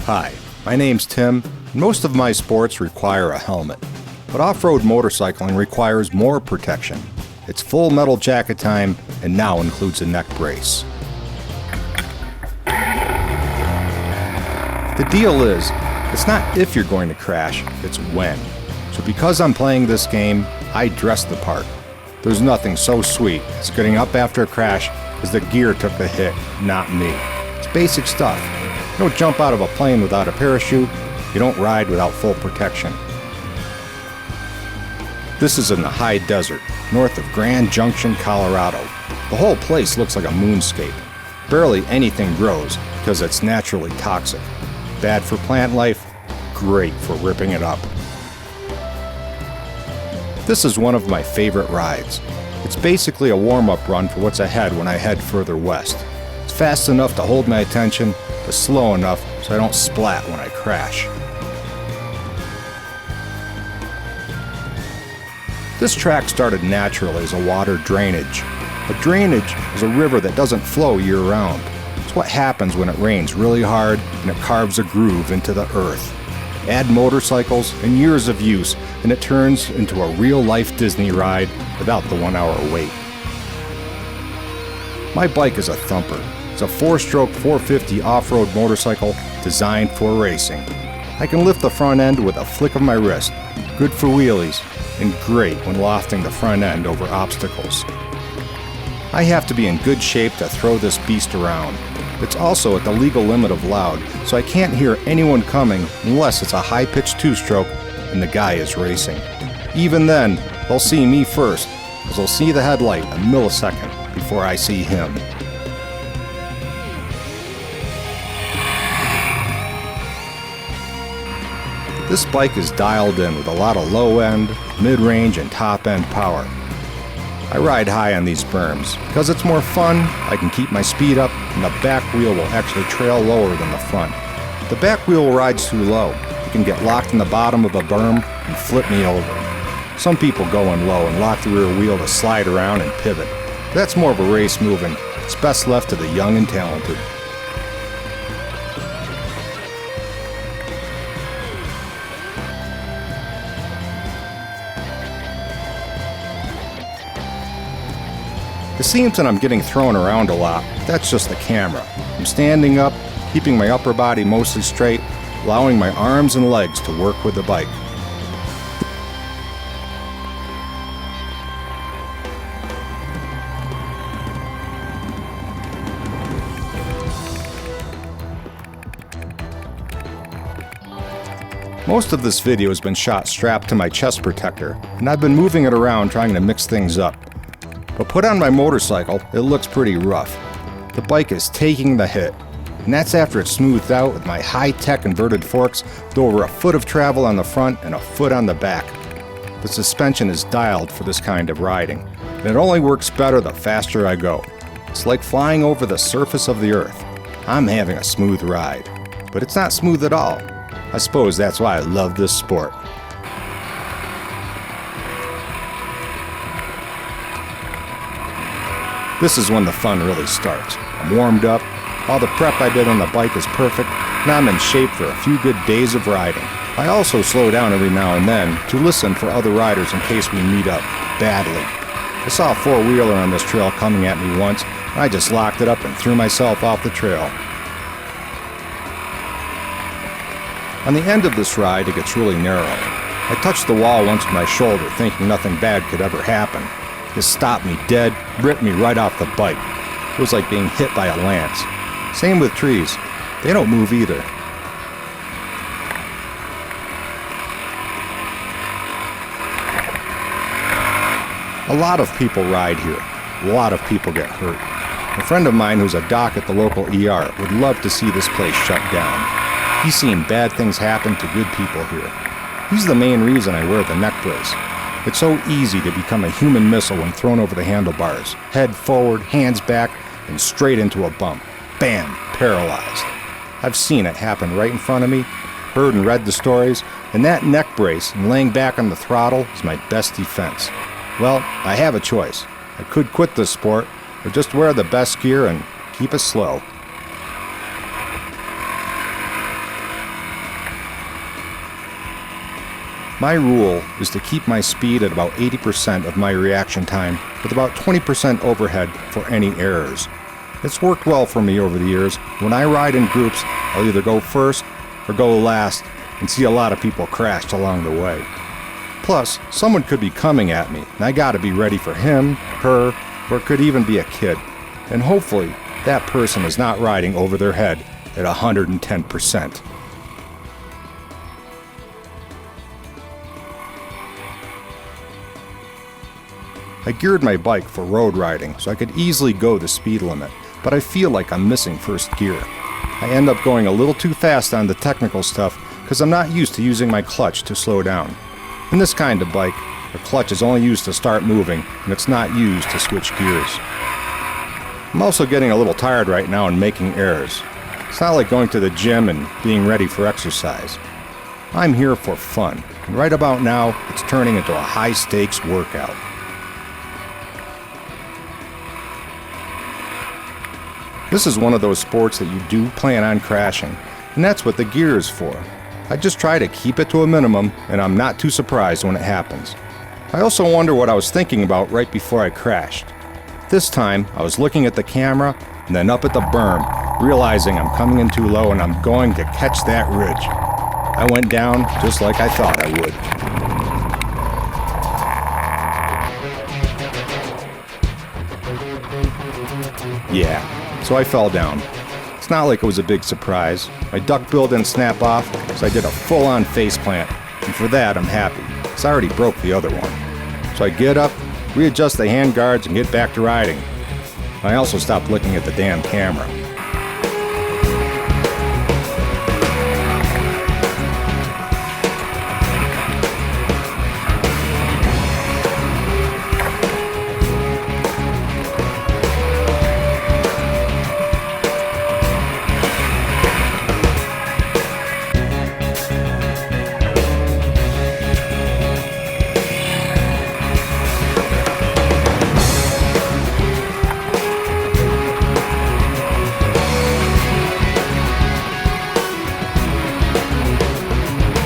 Hi, my name's Tim, and most of my sports require a helmet. But off-road motorcycling requires more protection. It's full metal jacket time and now includes a neck brace. The deal is, it's not if you're going to crash, it's when. So because I'm playing this game, I dress the part. There's nothing so sweet as getting up after a crash as the gear took the hit, not me. It's basic stuff. You don't jump out of a plane without a parachute. You don't ride without full protection. This is in the high desert, north of Grand Junction, Colorado. The whole place looks like a moonscape. Barely anything grows because it's naturally toxic. Bad for plant life, great for ripping it up. This is one of my favorite rides. It's basically a warm-up run for what's ahead when I head further west. It's fast enough to hold my attention, but slow enough so I don't splat when I crash. This track started naturally as a water drainage. A drainage is a river that doesn't flow year-round. It's what happens when it rains really hard and it carves a groove into the earth. Add motorcycles and years of use, and it turns into a real-life Disney ride without the 1-hour wait. My bike is a thumper. It's a 4-stroke 450 off-road motorcycle designed for racing. I can lift the front end with a flick of my wrist, good for wheelies, and great when lofting the front end over obstacles. I have to be in good shape to throw this beast around. It's also at the legal limit of loud, so I can't hear anyone coming unless it's a high-pitched 2-stroke and the guy is racing. Even then, they'll see me first, as they'll see the headlight a millisecond before I see him. This bike is dialed in with a lot of low-end, mid-range, and top-end power. I ride high on these berms. Because it's more fun, I can keep my speed up, and the back wheel will actually trail lower than the front. If the back wheel rides too low, it can get locked in the bottom of a berm and flip me over. Some people go in low and lock the rear wheel to slide around and pivot. That's more of a race move, and it's best left to the young and talented. It seems that I'm getting thrown around a lot. That's just the camera. I'm standing up, keeping my upper body mostly straight, allowing my arms and legs to work with the bike. Most of this video has been shot strapped to my chest protector, and I've been moving it around trying to mix things up. But put on my motorcycle, it looks pretty rough. The bike is taking the hit, and that's after it's smoothed out with my high-tech inverted forks with over a foot of travel on the front and a foot on the back. The suspension is dialed for this kind of riding, and it only works better the faster I go. It's like flying over the surface of the earth. I'm having a smooth ride, but it's not smooth at all. I suppose that's why I love this sport. This is when the fun really starts. I'm warmed up, all the prep I did on the bike is perfect, and I'm in shape for a few good days of riding. I also slow down every now and then to listen for other riders in case we meet up badly. I saw a 4-wheeler on this trail coming at me once, and I just locked it up and threw myself off the trail. On the end of this ride, it gets really narrow. I touched the wall once with my shoulder, thinking nothing bad could ever happen. It stopped me dead, ripped me right off the bike. It was like being hit by a lance. Same with trees. They don't move either. A lot of people ride here. A lot of people get hurt. A friend of mine who's a doc at the local ER would love to see this place shut down. He's seen bad things happen to good people here. He's the main reason I wear the neck brace. It's so easy to become a human missile when thrown over the handlebars. Head forward, hands back, and straight into a bump. Bam! Paralyzed. I've seen it happen right in front of me, heard and read the stories, and that neck brace and laying back on the throttle is my best defense. Well, I have a choice. I could quit this sport, or just wear the best gear and keep it slow. My rule is to keep my speed at about 80% of my reaction time with about 20% overhead for any errors. It's worked well for me over the years. When I ride in groups, I'll either go first or go last and see a lot of people crashed along the way. Plus, someone could be coming at me, and I gotta be ready for him, her, or it could even be a kid. And hopefully, that person is not riding over their head at 110%. I geared my bike for road riding so I could easily go the speed limit, but I feel like I'm missing first gear. I end up going a little too fast on the technical stuff because I'm not used to using my clutch to slow down. In this kind of bike, the clutch is only used to start moving and it's not used to switch gears. I'm also getting a little tired right now and making errors. It's not like going to the gym and being ready for exercise. I'm here for fun, and right about now, it's turning into a high-stakes workout. This is one of those sports that you do plan on crashing, and that's what the gear is for. I just try to keep it to a minimum, and I'm not too surprised when it happens. I also wonder what I was thinking about right before I crashed. This time, I was looking at the camera and then up at the berm, realizing I'm coming in too low and I'm going to catch that ridge. I went down just like I thought I would. Yeah, so I fell down. It's not like it was a big surprise. My duckbill didn't snap off, so I did a full-on faceplant, and for that I'm happy, because I already broke the other one. So I get up, readjust the hand guards, and get back to riding. I also stopped looking at the damn camera.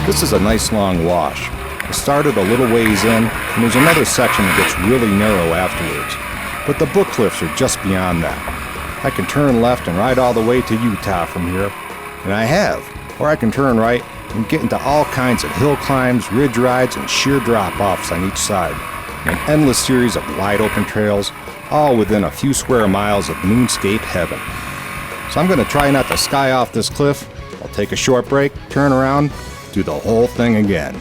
This is a nice long wash. I started a little ways in, and there's another section that gets really narrow afterwards. But the book cliffs are just beyond that. I can turn left and ride all the way to Utah from here, and I have. Or I can turn right and get into all kinds of hill climbs, ridge rides, and sheer drop-offs on each side. An endless series of wide-open trails, all within a few square miles of moonscape heaven. So I'm going to try not to sky off this cliff. I'll take a short break, turn around, do the whole thing again.